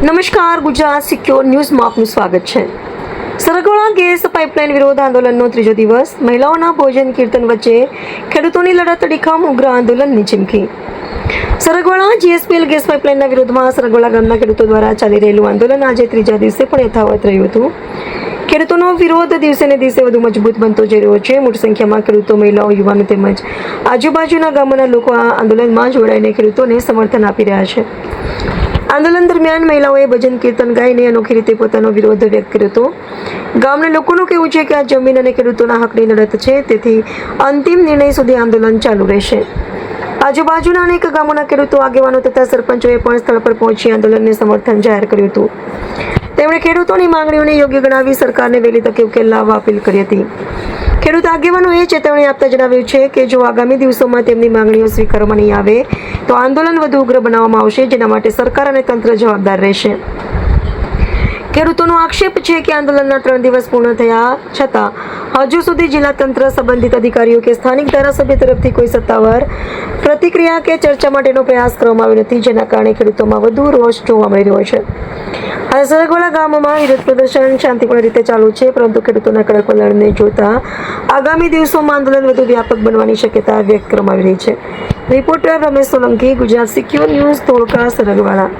નમસ્કાર, ગુજરાત સિક્યોર ન્યૂઝમાં આપનું સ્વાગત છે. સરગવાળા ગેસ પાઇપલાઇન વિરોધ આંદોલનનો ત્રીજો દિવસ. મહિલાઓના ભોજન કીર્તન વચ્ચે ખેડૂતોની લડત અડીખમ ઉગ્ર આંદોલનની ચીમકી. સરગવાળા જીએસપીએલ ગેસ પાઇપલાઇનના વિરોધમાં સરગવાળા ગામના ખેડૂતો દ્વારા ચાલી રહેલું આંદોલન આજે ત્રીજા દિવસે પણ યથાવત રહ્યું હતું. ખેડૂતોનો વિરોધ દિવસે ને દિવસે વધુ મજબૂત બનતો જઈ રહ્યો છે. મોટી સંખ્યામાં ખેડૂતો, મહિલાઓ, યુવાનો તેમજ આજુબાજુના ગામોના લોકો આ આંદોલનમાં જોડાઈને ખેડૂતોને સમર્થન આપી રહ્યા છે. આંદોલન દરમિયાન મહિલાઓએ ભજન કીર્તન ગાઈને અનોખી રીતે પોતાનો વિરોધ વ્યક્ત કર્યો હતો. ગામના લોકોનું કહેવું છે કે આ જમીન અને ખેડૂતોના હકની લડત છે, તેથી અંતિમ નિર્ણય સુધી આંદોલન ચાલુ રહેશે. આજુબાજુના અનેક ગામોના ખેડૂતો, આગેવાનો તથા સરપંચોએ પણ સ્થળ પર પહોંચી આંદોલનને સમર્થન જાહેર કર્યું હતું. તેમણે ખેડૂતોની માંગણીઓને યોગ્ય ગણાવી સરકારને વહેલી તકે ઉકેલ લાવવા અપીલ કરી હતી. ખેડૂત આગેવાનોએ ચેતવણી આપતા જણાવ્યું છે કે જો આગામી દિવસોમાં તેમની માંગણીઓ સ્વીકારવામાં નહીં આવે તો આંદોલન વધુ ઉગ્ર બનાવવામાં આવશે, જેના માટે સરકાર અને તંત્ર જવાબદાર રહેશે. ખેડૂતોનો આક્ષેપ છે કે આંદોલનના 3 દિવસ પૂર્ણ થયા છતાં હજુ સુધી જિલ્લા તંત્ર, સંબંધિત અધિકારીઓ કે સ્થાનિક ધારાસભ્ય તરફથી કોઈ સત્તાવાર પ્રતિક્રિયા કે ચર્ચા માટેનો પ્રયાસ કરવામાં આવ્યો નથી, જેના કારણે ખેડૂતોમાં વધુ રોષ જોવા મળી રહ્યો છે. હાલ સરગવાળા ગામમાં વિરોધ પ્રદર્શન શાંતિપૂર્ણ રીતે ચાલુ છે, પરંતુ ખેડૂતોના કડક વલણને જોતા આગામી દિવસોમાં આંદોલન વધુ વ્યાપક બનવાની શક્યતા વ્યક્ત કરવામાં આવી રહી છે. Reporter Ramesh Solanki, Gujarat secure news, Dholka, સરગવાળા.